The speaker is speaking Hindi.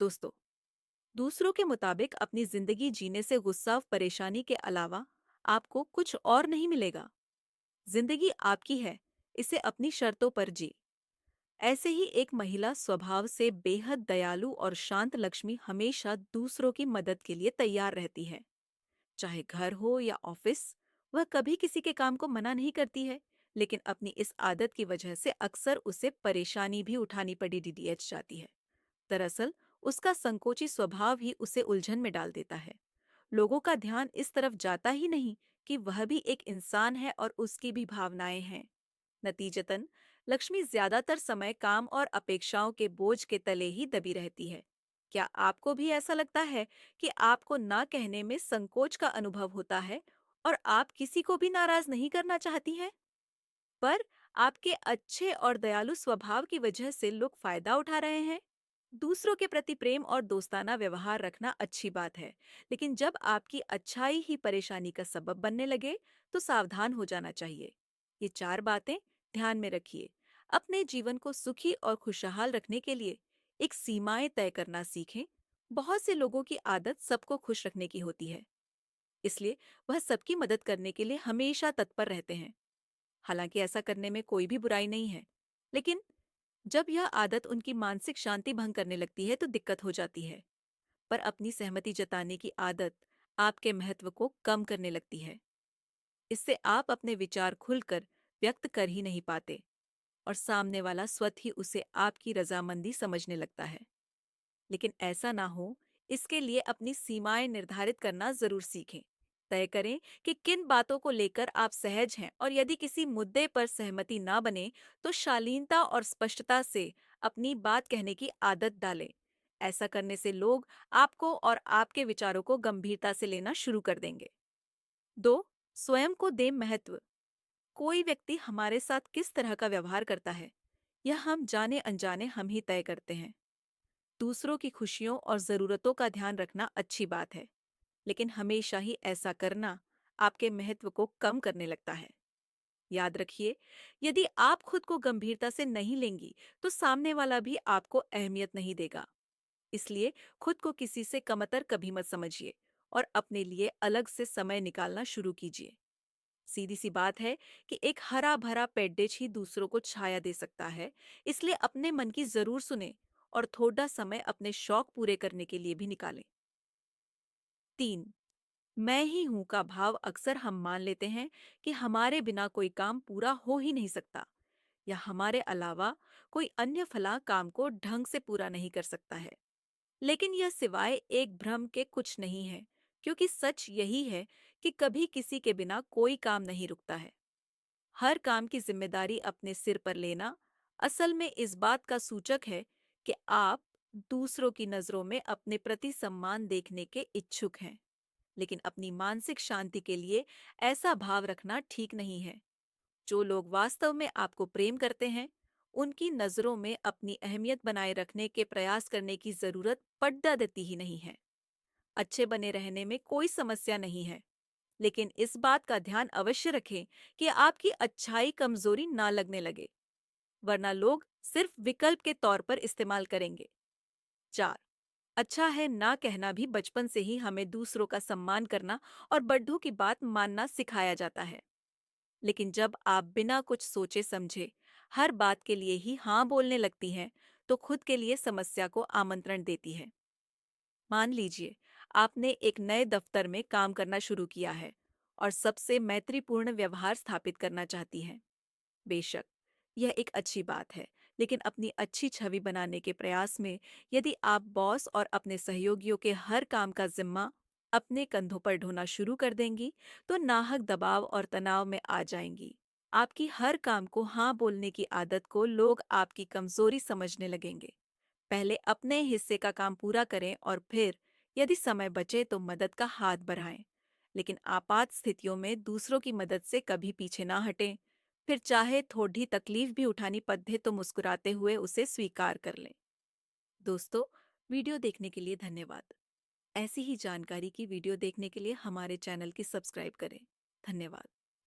दोस्तों, दूसरों के मुताबिक अपनी जिंदगी जीने से गुस्सा परेशानी के अलावा आपको कुछ और नहीं मिलेगा। जिंदगी आपकी है, इसे अपनी शर्तों पर जी। ऐसे ही एक महिला स्वभाव से बेहद दयालु और शांत लक्ष्मी हमेशा दूसरों की मदद के लिए तैयार रहती है। चाहे घर हो या ऑफिस, वह कभी किसी के काम को मना नहीं करती है। लेकिन अपनी इस आदत की वजह से अक्सर उसे परेशानी भी उठानी पड़ी डीडीएच जाती है। दरअसल उसका संकोची स्वभाव ही उसे उलझन में डाल देता है। लोगों का ध्यान इस तरफ जाता ही नहीं कि वह भी एक इंसान है और उसकी भी भावनाएं हैं। नतीजतन लक्ष्मी ज्यादातर समय काम और अपेक्षाओं के बोझ के तले ही दबी रहती है। क्या आपको भी ऐसा लगता है कि आपको ना कहने में संकोच का अनुभव होता है और आप किसी को भी नाराज नहीं करना चाहती हैं, पर आपके अच्छे और दयालु स्वभाव की वजह से लोग फायदा उठा रहे हैं? दूसरों के प्रति प्रेम और दोस्ताना व्यवहार रखना अच्छी बात है, लेकिन जब आपकी अच्छाई ही परेशानी का सबब बनने लगे, तो सावधान हो जाना चाहिए। ये चार बातें ध्यान में रखिए। अपने जीवन को सुखी और खुशहाल रखने के लिए एक सीमाएं तय करना सीखें। बहुत से लोगों की आदत सबको खुश रखने की होती है, इसलिए वह सबकी मदद करने के लिए हमेशा तत्पर रहते हैं। हालांकि ऐसा करने में कोई भी बुराई नहीं है, लेकिन जब यह आदत उनकी मानसिक शांति भंग करने लगती है तो दिक्कत हो जाती है। पर अपनी सहमति जताने की आदत आपके महत्व को कम करने लगती है। इससे आप अपने विचार खुलकर व्यक्त कर ही नहीं पाते और सामने वाला स्वतः ही उसे आपकी रजामंदी समझने लगता है। लेकिन ऐसा ना हो, इसके लिए अपनी सीमाएं निर्धारित करना जरूर सीखें। तय करें कि किन बातों को लेकर आप सहज हैं, और यदि किसी मुद्दे पर सहमति ना बने तो शालीनता और स्पष्टता से अपनी बात कहने की आदत डालें। ऐसा करने से लोग आपको और आपके विचारों को गंभीरता से लेना शुरू कर देंगे। 2. स्वयं को दें महत्व। कोई व्यक्ति हमारे साथ किस तरह का व्यवहार करता है, यह हम जाने अनजाने हम ही तय करते हैं। दूसरों की खुशियों और जरूरतों का ध्यान रखना अच्छी बात है, लेकिन हमेशा ही ऐसा करना आपके महत्व को कम करने लगता है। याद रखिए, यदि आप खुद को गंभीरता से नहीं लेंगी तो सामने वाला भी आपको अहमियत नहीं देगा। इसलिए खुद को किसी से कमतर कभी मत समझिए और अपने लिए अलग से समय निकालना शुरू कीजिए। सीधी सी बात है कि एक हरा भरा पेड़ ही दूसरों को छाया दे सकता है। इसलिए अपने मन की जरूर सुने और थोड़ा समय अपने शौक पूरे करने के लिए भी निकालें। 3. मैं ही हूं का भाव अक्सर हम मान लेते हैं कि हमारे बिना कोई काम पूरा हो ही नहीं सकता, या हमारे अलावा कोई अन्य फला काम को ढंग से पूरा नहीं कर सकता है। लेकिन यह सिवाय एक भ्रम के कुछ नहीं है, क्योंकि सच यही है कि कभी किसी के बिना कोई काम नहीं रुकता है। हर काम की जिम्मेदारी अपने सिर पर लेना असल में इस बात का सूचक है कि आप दूसरों की नजरों में अपने प्रति सम्मान देखने के इच्छुक हैं। लेकिन अपनी मानसिक शांति के लिए ऐसा भाव रखना ठीक नहीं है। जो लोग वास्तव में आपको प्रेम करते हैं, उनकी नजरों में अपनी अहमियत बनाए रखने के प्रयास करने की जरूरत पड़ता देती ही नहीं है। अच्छे बने रहने में कोई समस्या नहीं है, लेकिन इस बात का ध्यान अवश्य रखें कि आपकी अच्छाई कमजोरी ना लगने लगे, वरना लोग सिर्फ विकल्प के तौर पर इस्तेमाल करेंगे। 4. अच्छा है ना कहना भी बचपन से ही हमें दूसरों का सम्मान करना और बड़ों की बात मानना सिखाया जाता है। लेकिन जब आप बिना कुछ सोचे समझे हर बात के लिए ही हाँ बोलने लगती हैं, तो खुद के लिए समस्या को आमंत्रण देती है। मान लीजिए, आपने एक नए दफ्तर में काम करना शुरू किया है और सबसे मैत्रीपूर्ण व्यवहार स्थापित करना चाहती हैं। बेशक यह एक अच्छी बात है, लेकिन अपनी अच्छी छवि बनाने के प्रयास में यदि आप बॉस और अपने सहयोगियों के हर काम का जिम्मा अपने कंधों पर ढोना शुरू कर देंगी, तो नाहक दबाव और तनाव में आ जाएंगी। आपकी हर काम को हाँ बोलने की आदत को लोग आपकी कमजोरी समझने लगेंगे। पहले अपने हिस्से का काम पूरा करें और फिर यदि समय बचे तो मदद का हाथ बढ़ाएं। लेकिन आपात स्थितियों में दूसरों की मदद से कभी पीछे ना हटें। फिर चाहे थोड़ी तकलीफ भी उठानी पड़े तो मुस्कुराते हुए उसे स्वीकार कर लें। दोस्तों, वीडियो देखने के लिए धन्यवाद। ऐसी ही जानकारी की वीडियो देखने के लिए हमारे चैनल की सब्सक्राइब करें। धन्यवाद।